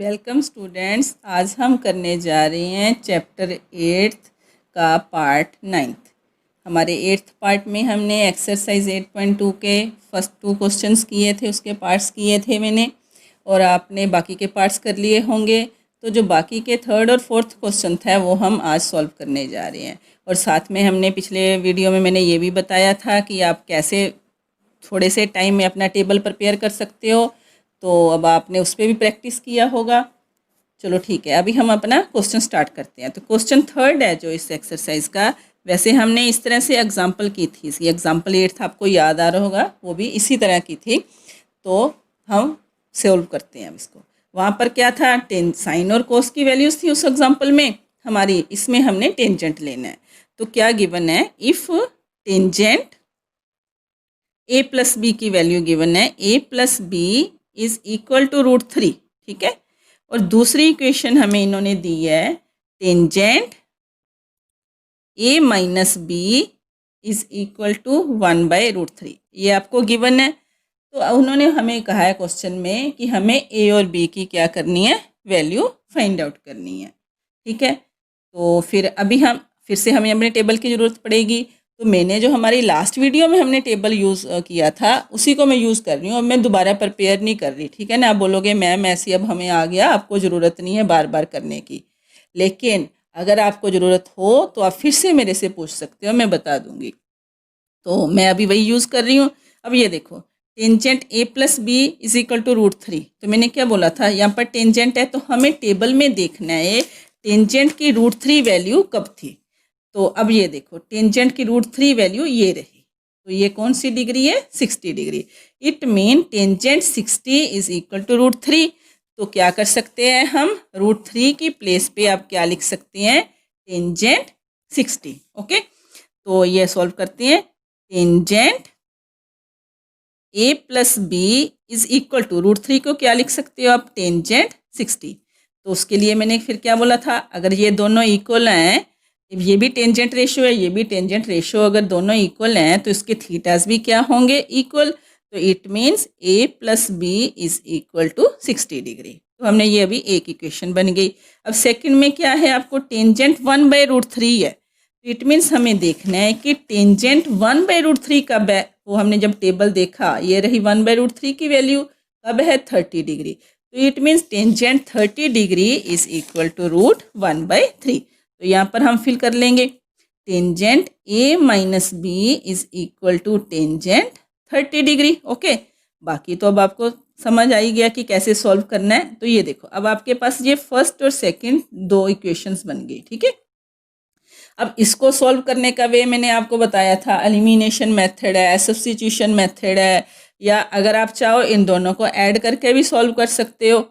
Welcome students. आज हम करने जा रहे हैं चैप्टर 8 का पार्ट 9। हमारे 8th पार्ट में हमने एक्सरसाइज 8.2 के फर्स्ट 2 क्वेश्चंस किए थे, उसके पार्ट्स किए थे मैंने, और आपने बाकी के पार्ट्स कर लिए होंगे। तो जो बाकी के 3rd और 4th क्वेश्चन था वो हम आज सॉल्व करने जा रहे हैं। और साथ में हमने पिछले वीडियो में मैंने ये भी बताया था कि आप कैसे थोड़े से टाइम में अपना टेबल प्रिपेयर कर सकते हो, तो अब आपने उस पर भी प्रैक्टिस किया होगा। चलो ठीक है, अभी हम अपना क्वेश्चन स्टार्ट करते हैं। तो क्वेश्चन 3rd है जो इस एक्सरसाइज का। वैसे हमने इस तरह से एग्जाम्पल की थी, इसकी एग्जाम्पल 8 आपको याद आ रहा होगा, वो भी इसी तरह की थी। तो हम सॉल्व करते हैं अब इसको। वहाँ पर क्या था, साइन और कोस की वैल्यूज़ थी उस एग्जाम्पल में हमारी। इसमें हमने टेंजेंट लेना है। तो क्या गिवन है, if tangent a plus B की वैल्यू गिवन है, a plus B is equal to √3। ठीक है। और दूसरी इक्वेशन हमें इन्होंने दी है, tangent a minus B is equal to 1/√3। ये आपको गिवन है। तो उन्होंने हमें कहा है क्वेश्चन में कि हमें a और b की क्या करनी है, वैल्यू फाइंड आउट करनी है। ठीक है। तो फिर अभी हम फिर से हमें अपने टेबल की ज़रूरत पड़ेगी। तो मैंने जो हमारी लास्ट वीडियो में हमने टेबल यूज़ किया था उसी को मैं यूज़ कर रही हूँ। अब मैं दोबारा प्रिपेयर नहीं कर रही। ठीक है ना। आप बोलोगे मैम ऐसी अब हमें आ गया, आपको ज़रूरत नहीं है बार बार करने की। लेकिन अगर आपको ज़रूरत हो तो आप फिर से मेरे से पूछ सकते हो, मैं बता दूँगी। तो मैं अभी वही यूज़ कर रही हूँ। अब ये देखो, tangent a plus B is equal to √3। तो मैंने क्या बोला था, यहाँ पर टेंजेंट है तो हमें टेबल में देखना है टेंजेंट की √3 वैल्यू कब थी। तो अब ये देखो, टेंजेंट की √3 वैल्यू ये रही। तो ये कौन सी डिग्री है, 60 degree. It mean tangent 60 is equal to √3। तो क्या कर सकते हैं हम, √3 की प्लेस पे आप क्या लिख सकते हैं, टेंजेंट 60। ओके। तो ये सॉल्व करते हैं। Tangent a plus B is equal to √3 को क्या लिख सकते हो आप, टेंजेंट 60। तो उसके लिए मैंने फिर क्या बोला था, अगर ये दोनों इक्वल हैं, ये भी टेंजेंट रेशो है, ये भी टेंजेंट रेशो, अगर दोनों इक्वल हैं तो इसके थीटास भी क्या होंगे, इक्वल। तो it means a plus B is equal to 60 degree. तो हमने ये अभी एक इक्वेशन बन गई। अब सेकंड में क्या है, आपको टेंजेंट 1/√3 है। इट मीन्स हमें देखना है कि टेंजेंट 1/√3 कब है। वो हमने जब टेबल देखा, ये रही 1/√3 की वैल्यू, कब है, 30 डिग्री। तो it means tangent 30 degree is equal to √1/3। तो यहाँ पर हम फिल कर लेंगे, tangent a minus B is equal to tangent 30 degree. Okay. बाकी तो अब आपको समझ आई गया कि कैसे सॉल्व करना है। तो ये देखो, अब आपके पास ये फर्स्ट और सेकंड 2 इक्वेशंस बन गई। ठीक है। अब इसको सॉल्व करने का वे मैंने आपको बताया था, एलिमिनेशन मेथड है, सब्स्टिट्यूशन मेथड है, या अगर आप चाहो इन दोनों को ऐड करके भी सॉल्व कर सकते हो।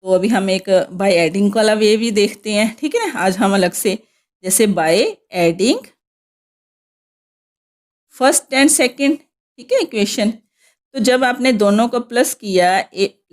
तो अभी हम एक बाय एडिंग वाला वे भी देखते हैं। ठीक है ना। आज हम अलग से, जैसे by adding first and second, ठीक है, इक्वेशन। तो जब आपने दोनों को प्लस किया,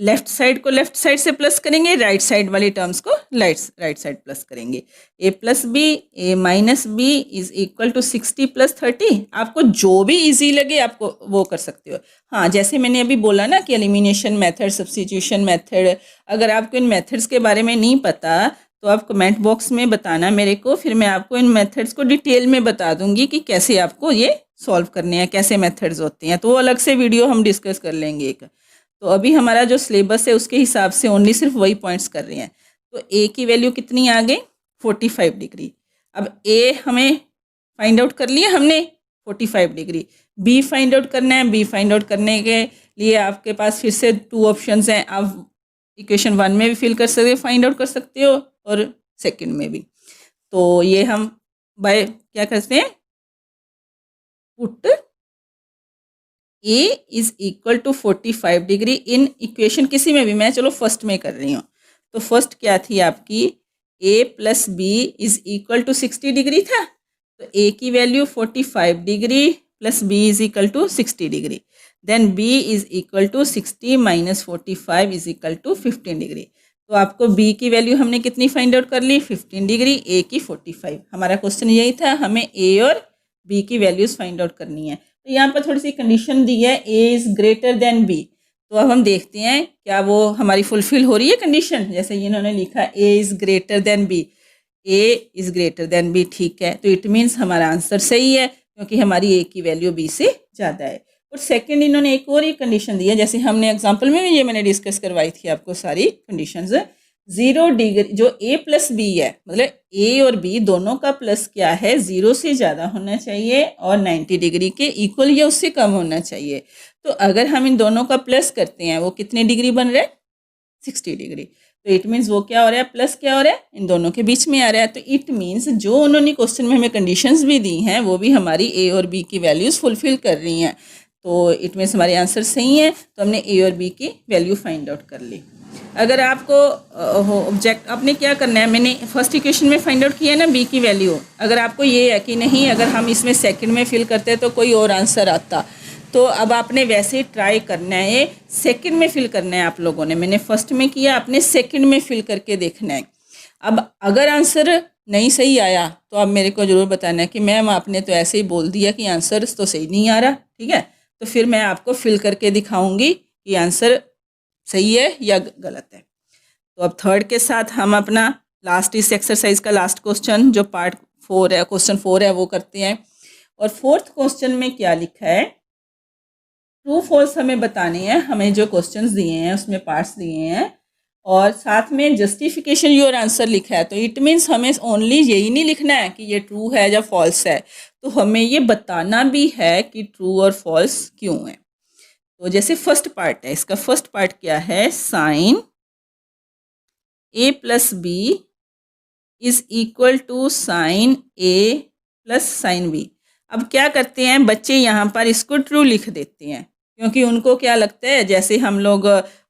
लेफ्ट साइड को लेफ्ट साइड से प्लस करेंगे, राइट साइड वाली टर्म्स को राइट साइड प्लस करेंगे। a plus B, a minus B is equal to 60 plus 30। आपको जो भी इजी लगे आपको वो कर सकते हो। हाँ, जैसे मैंने अभी बोला ना कि एलिमिनेशन मेथड, सब्स्टिट्यूशन मेथड, अगर आपको इन मेथड्स के बारे में नहीं पता तो आप कमेंट बॉक्स में बताना मेरे को, फिर मैं आपको इन मेथड्स को डिटेल में बता दूंगी कि कैसे आपको ये सॉल्व करने हैं, कैसे मेथड्स होते हैं। तो वो अलग से वीडियो हम डिस्कस कर लेंगे एक। तो अभी हमारा जो सिलेबस है उसके हिसाब से ओनली सिर्फ वही पॉइंट्स कर रहे हैं। तो ए की वैल्यू कितनी आ गई, 45 डिग्री। अब ए हमें फाइंड आउट कर लिया हमने, 45 डिग्री। बी फाइंड आउट करना है। बी फाइंड आउट करने के लिए आपके पास फिर से 2 ऑप्शंस हैं। आप इक्वेशन 1 में भी फिल कर सकते हो, फाइंड आउट कर सकते हो, और सेकंड में भी। तो ये हम बाय क्या करते हैं, put a is equal to 45 degree in equation किसी में भी, मैं चलो फर्स्ट में कर रही हूँ। तो फर्स्ट क्या थी आपकी, a plus B is equal to 60 degree था। तो a की value 45 degree plus b is equal to 60 degree. Then b is equal to 60 minus 45 is equal to 15 degree. तो आपको b की वैल्यू हमने कितनी फाइंड आउट कर ली, 15 डिग्री, a की 45। हमारा क्वेश्चन यही था, हमें a और b की वैल्यूज़ फाइंड आउट करनी है। तो यहाँ पर थोड़ी सी कंडीशन दी है, a is greater then b। तो अब हम देखते हैं क्या वो हमारी फुलफिल हो रही है कंडीशन। जैसे इन्होंने लिखा A is greater than B, A is greater than B, ठीक है, तो इट मीन्स हमारा आंसर सही है क्योंकि हमारी ए की वैल्यू बी से ज़्यादा है। और सेकंड इन्होंने एक और ही कंडीशन दी है, जैसे हमने एग्जांपल में भी ये मैंने डिस्कस करवाई थी आपको सारी कंडीशंस। 0 डिग्री जो ए प्लस बी है, मतलब ए और बी दोनों का प्लस क्या है, 0 से ज़्यादा होना चाहिए और 90 डिग्री के इक्वल या उससे कम होना चाहिए। तो अगर हम इन दोनों का प्लस करते हैं वो कितने डिग्री बन रहा है, 60 डिग्री। तो इट मीन्स वो क्या हो रहा है, प्लस क्या हो रहा है, इन दोनों के बीच में आ रहा है। तो इट मीन्स जो उन्होंने क्वेश्चन में हमें कंडीशंस भी दी हैं वो भी हमारी ए और बी की वैल्यूज़ फुलफिल कर रही हैं। तो इट मीन्स हमारे आंसर सही हैं। तो हमने ए और बी की वैल्यू फाइंड आउट कर ली। अगर आपको ऑब्जेक्ट आपने क्या करना है, मैंने फर्स्ट इक्वेशन में फाइंड आउट किया है ना बी की वैल्यू। अगर आपको ये है कि नहीं अगर हम इसमें सेकंड में फिल करते तो कोई और आंसर आता, तो अब आपने वैसे ही ट्राई करना है, सेकंड में फिल करना है आप लोगों ने। मैंने फर्स्ट में किया, आपने सेकंड में फिल करके देखना है। अब अगर आंसर नहीं सही आया तो आप मेरे को ज़रूर बताना है कि मैम आपने तो ऐसे ही बोल दिया कि आंसर तो सही नहीं आ रहा, ठीक है। तो फिर मैं आपको फिल करके दिखाऊंगी कि आंसर सही है या गलत है। तो अब थर्ड के साथ हम अपना लास्ट इस एक्सरसाइज का लास्ट क्वेश्चन जो पार्ट 4 है, क्वेश्चन 4 है, वो करते हैं। और फोर्थ क्वेश्चन में क्या लिखा है, ट्रू फॉल्स हमें बताने हैं। हमें जो क्वेश्चंस दिए हैं उसमें पार्ट्स दिए हैं और साथ में जस्टिफिकेशन योर आंसर लिखा है। तो इट मीन्स हमें ओनली यही नहीं लिखना है कि ये ट्रू है या फॉल्स है, तो हमें ये बताना भी है कि ट्रू और फॉल्स क्यों है। तो जैसे फर्स्ट पार्ट है, इसका फर्स्ट पार्ट क्या है, sine A plus B is equal to sine A plus sine B. अब क्या करते हैं बच्चे, यहाँ पर इसको ट्रू लिख देते हैं क्योंकि उनको क्या लगता है, जैसे हम लोग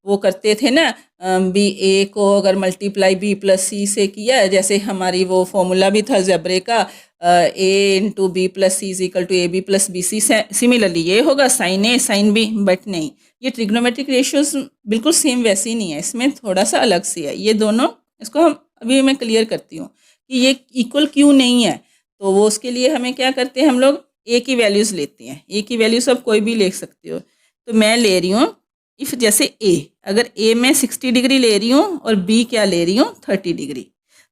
वो करते थे ना, बी ए को अगर मल्टीप्लाई बी प्लस सी से किया, जैसे हमारी वो फॉर्मूला भी था अलजेब्रे का, A into B plus C is equal to A B plus B C. Similarly ये होगा sine A sine B, but नहीं, ये ट्रिग्नोमेट्रिक रेशियोज बिल्कुल सेम वैसे ही नहीं है, इसमें थोड़ा सा अलग सी है। ये दोनों, इसको हम अभी मैं क्लियर करती हूँ कि ये इक्वल क्यों नहीं है। तो वो उसके लिए हमें क्या करते हैं, हम लोग ए की वैल्यूज़ लेते हैं। ए की वैल्यूज़ आप कोई भी ले सकते हो, तो मैं ले रही हूँ इफ़ जैसे ए, अगर ए मैं 60 डिग्री ले रही हूँ और बी क्या ले रही हूँ 30 डिग्री,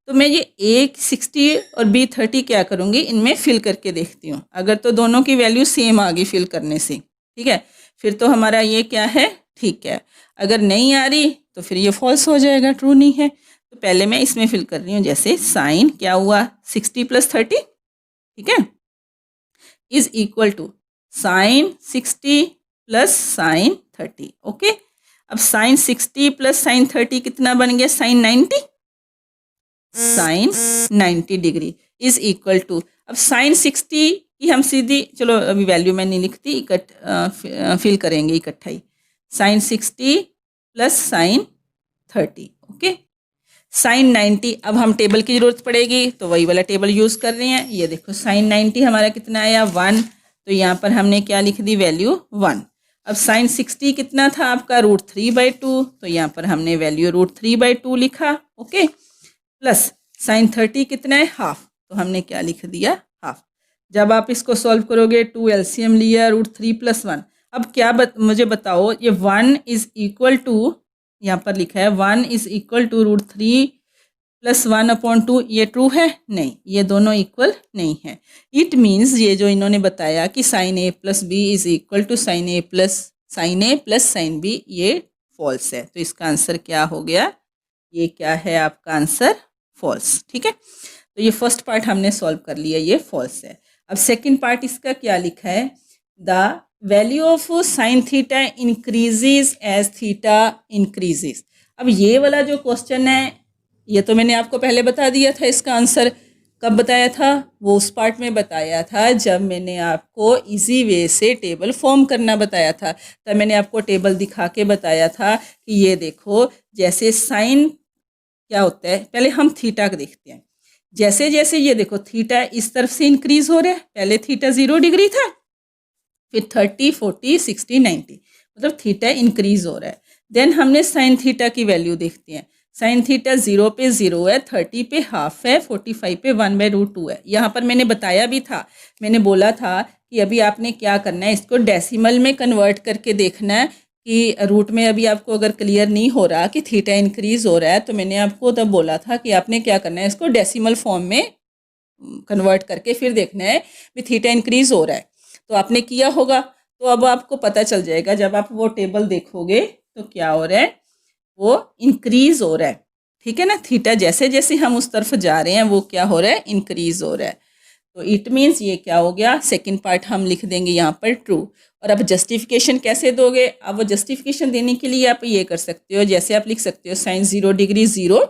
तो मैं ये ए 60 और बी 30 क्या करूँगी, इनमें फिल करके देखती हूँ। अगर तो दोनों की वैल्यू सेम आ गई फिल करने से, ठीक है, फिर तो हमारा ये क्या है, ठीक है। अगर नहीं आ रही तो फिर ये फॉल्स हो जाएगा, ट्रू नहीं है। तो पहले मैं इसमें फिल कर रही हूँ, जैसे साइन क्या हुआ 60 प्लस 30, ठीक है, is equal to sine 60 plus sine 30। Okay, अब साइन 60 प्लस साइन 30 कितना बन गया, sine 90, sine 90 degree is equal to, अब साइन 60 की हम सीधी, चलो अभी वैल्यू मैं नहीं लिखती, फिल करेंगे इकट्ठा ही, sine 60 plus sine 30। Okay, sine 90, अब हम टेबल की ज़रूरत पड़ेगी तो वही वाला टेबल यूज़ कर रहे हैं। ये देखो साइन 90 हमारा कितना आया 1, तो यहाँ पर हमने क्या लिख दी, वैल्यू 1। अब साइन 60 कितना था आपका, √3/2, तो यहाँ पर हमने वैल्यू √3/2 लिखा। ओके, प्लस साइन 30 कितना है, हाफ, तो हमने क्या लिख दिया, हाफ। जब आप इसको सॉल्व करोगे 2 LCM लिया, √3 + 1। अब क्या मुझे बताओ, ये 1 इज़ इक्वल टू, यहाँ पर लिखा है 1 इज़ इक्वल टू √3 + 1/2, ये ट्रू है, नहीं, ये दोनों इक्वल नहीं है। इट मीन्स ये जो इन्होंने बताया कि sine A plus B is equal to sine A plus sine B, ये फॉल्स है। तो इसका आंसर क्या हो गया, ये क्या है आपका आंसर, फॉल्स। ठीक है, तो ये फर्स्ट पार्ट हमने सॉल्व कर लिया, ये फॉल्स है। अब सेकंड पार्ट इसका क्या लिखा है, the value of sine theta increases as theta increases. अब ये वाला जो क्वेश्चन है, ये तो मैंने आपको पहले बता दिया था, इसका आंसर कब बताया था, वो उस पार्ट में बताया था जब मैंने आपको इजी वे से टेबल फॉर्म करना बताया था। तब मैंने आपको टेबल दिखा के बताया था कि ये देखो, जैसे साइन क्या होता है, पहले हम थीटा को देखते हैं। जैसे जैसे ये देखो थीटा इस तरफ से इंक्रीज हो रहा है, पहले थीटा 0 डिग्री था, फिर 30, 40, 60, 90, मतलब थीटा इंक्रीज हो रहा है। देन हमने साइन थीटा की वैल्यू देखते हैं। साइन थीटा 0 पे 0 है, 30 पे हाफ है, 45 पे 1/√2 है। यहाँ पर मैंने बताया भी था, मैंने बोला था कि अभी आपने क्या करना है, इसको डेसिमल में कन्वर्ट करके देखना है कि रूट में अभी आपको अगर क्लियर नहीं हो रहा कि थीटा इंक्रीज़ हो रहा है, तो मैंने आपको तब बोला था कि आपने क्या करना है, इसको डेसिमल फॉर्म में कन्वर्ट करके फिर देखना है कि थीटा इंक्रीज़ हो रहा है। तो आपने किया होगा, तो अब आपको पता चल जाएगा जब आप वो टेबल देखोगे तो क्या हो रहा है, वो इंक्रीज़ हो रहा है। ठीक है ना, थीटा जैसे जैसे हम उस तरफ जा रहे हैं वो क्या हो रहा है, इंक्रीज़ हो रहा है। तो इट मीन्स ये क्या हो गया, सेकंड पार्ट हम लिख देंगे यहाँ पर ट्रू। और अब जस्टिफिकेशन कैसे दोगे, अब वो जस्टिफिकेशन देने के लिए आप ये कर सकते हो, जैसे आप लिख सकते हो sine 0 degree 0,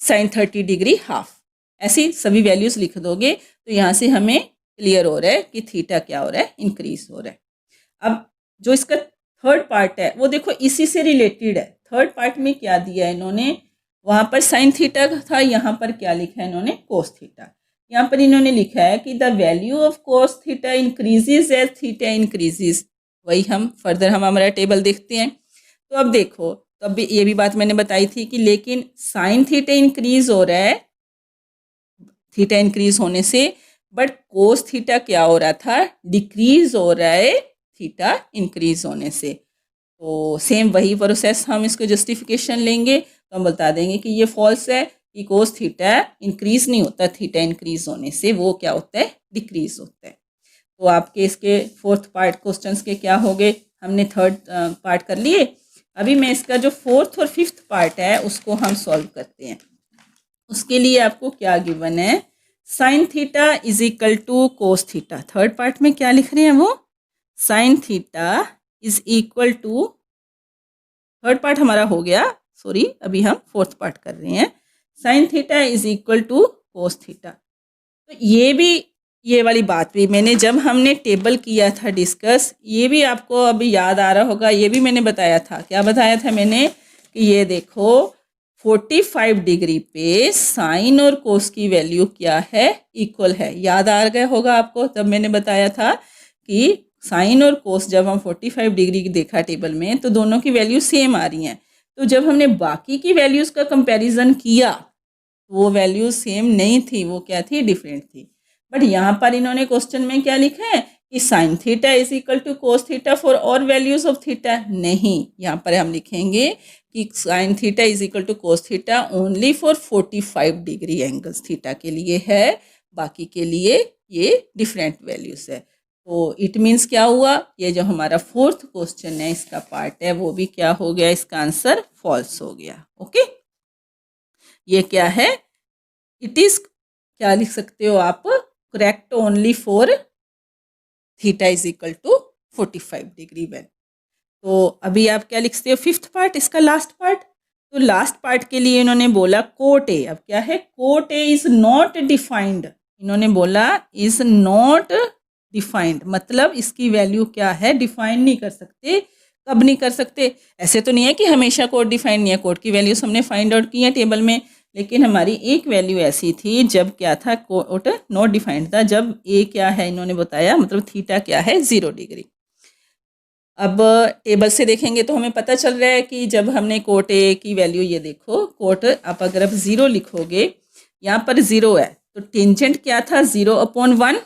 sine 30 degree half, ऐसी सभी वैल्यूज़ लिख दोगे तो यहाँ से हमें क्लियर हो रहा है कि थीटा क्या हो रहा है, इंक्रीज हो रहा है। अब जो इसका थर्ड पार्ट है वो देखो इसी से रिलेटेड है। थर्ड पार्ट में क्या दिया है इन्होंने, वहाँ पर साइन थीटा था, यहाँ पर क्या लिखा है इन्होंने, कोस थीटा। यहाँ पर इन्होंने लिखा है कि the value of cos theta increases as theta increases. वही हम फर्दर हम हमारा टेबल देखते हैं। तो अब देखो, तो अब ये भी बात मैंने बताई थी कि लेकिन साइन थीटा इंक्रीज हो रहा है थीटा इंक्रीज होने से, बट कोस थीटा क्या हो रहा था, डिक्रीज हो रहा है थीटा इंक्रीज होने से। तो सेम वही प्रोसेस हम इसको जस्टिफिकेशन लेंगे तो हम बता देंगे कि ये फॉल्स है, कि कोस थीटा इंक्रीज नहीं होता थीटा इंक्रीज होने से, वो क्या होता है, डिक्रीज होता है। तो आपके इसके फोर्थ पार्ट क्वेश्चंस के क्या हो गए, हमने थर्ड पार्ट कर लिए। अभी मैं इसका जो फोर्थ और फिफ्थ पार्ट है उसको हम सॉल्व करते हैं। उसके लिए आपको क्या गिवन है, sine theta is equal to cos theta. Third part में क्या लिख रहे हैं वो, sine theta is equal to, third part हमारा हो गया, सॉरी अभी हम फोर्थ पार्ट कर रहे हैं, sine theta is equal to cos theta. तो ये भी, ये वाली बात भी मैंने जब हमने टेबल किया था डिस्कस, ये भी आपको अभी याद आ रहा होगा, ये भी मैंने बताया था। क्या बताया था मैंने, कि ये देखो 45 डिग्री पे साइन और कोस की वैल्यू क्या है, इक्वल है। याद आ गया होगा आपको, तब मैंने बताया था कि साइन और कोस जब हम 45 डिग्री की देखा टेबल में तो दोनों की वैल्यू सेम आ रही हैं। तो जब हमने बाकी की वैल्यूज़ का कंपैरिजन किया वो वैल्यू सेम नहीं थी, वो क्या थी, डिफरेंट थी। बट यहाँ पर इन्होंने क्वेश्चन में क्या लिखा है कि sine theta is equal to cos theta for all values of theta. नहीं, यहाँ पर हम लिखेंगे कि sine theta is equal to cos theta only for 45 degree angles theta के लिए है, बाकी के लिए ये डिफरेंट वैल्यूज है। तो इट मीन्स क्या हुआ, ये जो हमारा फोर्थ क्वेश्चन है इसका पार्ट है वो भी क्या हो गया, इसका आंसर फॉल्स हो गया। ओके, ये क्या है, इट इज, क्या लिख सकते हो आप, correct only for theta is equal to 45 degree when. तो अभी आप क्या लिखते हो, फिफ्थ पार्ट, इसका लास्ट पार्ट। तो लास्ट पार्ट के लिए इन्होंने बोला कोट ए। अब क्या है, cot A is not defined. इन्होंने बोला इज नॉट डिफाइंड, मतलब इसकी वैल्यू क्या है, डिफाइन नहीं कर सकते। कब नहीं कर सकते, ऐसे तो नहीं है कि हमेशा कोड डिफाइन नहीं है, कोड की वैल्यूज हमने फाइंड आउट की है टेबल में, लेकिन हमारी एक वैल्यू ऐसी थी जब क्या था, कोड नॉट डिफाइंड था, जब ए क्या है इन्होंने बताया, मतलब थीटा क्या है, 0 डिग्री। अब टेबल से देखेंगे तो हमें पता चल रहा है कि जब हमने कोट ए की वैल्यू, ये देखो कोट, आप अगर आप 0 लिखोगे, यहाँ पर 0 है तो टेंजेंट क्या था, 0/1,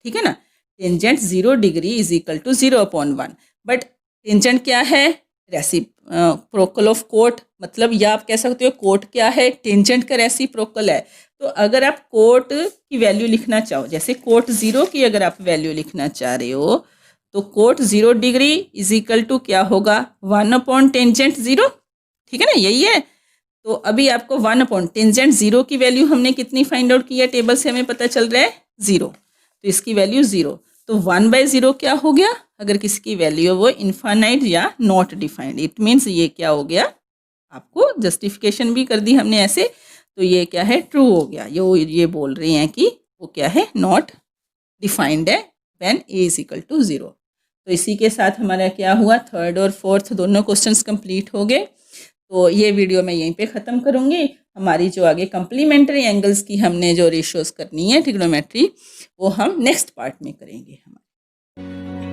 ठीक है ना, tangent 0 degree is equal to 0/1। But tangent क्या है, रेसिप्रोकल ऑफ कोट, मतलब या आप कह सकते हो कोट क्या है, टेंजेंट का रेसिप्रोकल है। तो अगर आप कोट की वैल्यू लिखना चाहो, जैसे कोट 0 की अगर आप वैल्यू लिखना चाह रहे हो, तो cot 0 degree is equal to क्या होगा, 1/टेंजेंट 0, ठीक है ना, यही है। तो अभी आपको 1/टेंजेंट 0 की वैल्यू हमने कितनी फाइंड आउट की है, टेबल से हमें पता चल रहा है 0, तो इसकी वैल्यू 0। तो 1/0 क्या हो गया, अगर किसी की वैल्यू है वो इन्फानाइट या नॉट डिफाइंड, इट मीन्स ये क्या हो गया, आपको जस्टिफिकेशन भी कर दी हमने ऐसे, तो ये क्या है, ट्रू हो गया। ये बोल रहे हैं कि वो क्या है, नॉट डिफाइंड है when A is equal to 0। तो इसी के साथ हमारा क्या हुआ, थर्ड और फोर्थ दोनों क्वेश्चंस कंप्लीट हो गए। तो ये वीडियो मैं यहीं पे ख़त्म करूँगी। हमारी जो आगे कम्प्लीमेंट्री एंगल्स की हमने जो रेशियोज़ करनी है ट्रिग्नोमेट्री, वो हम नेक्स्ट पार्ट में करेंगे हमारे।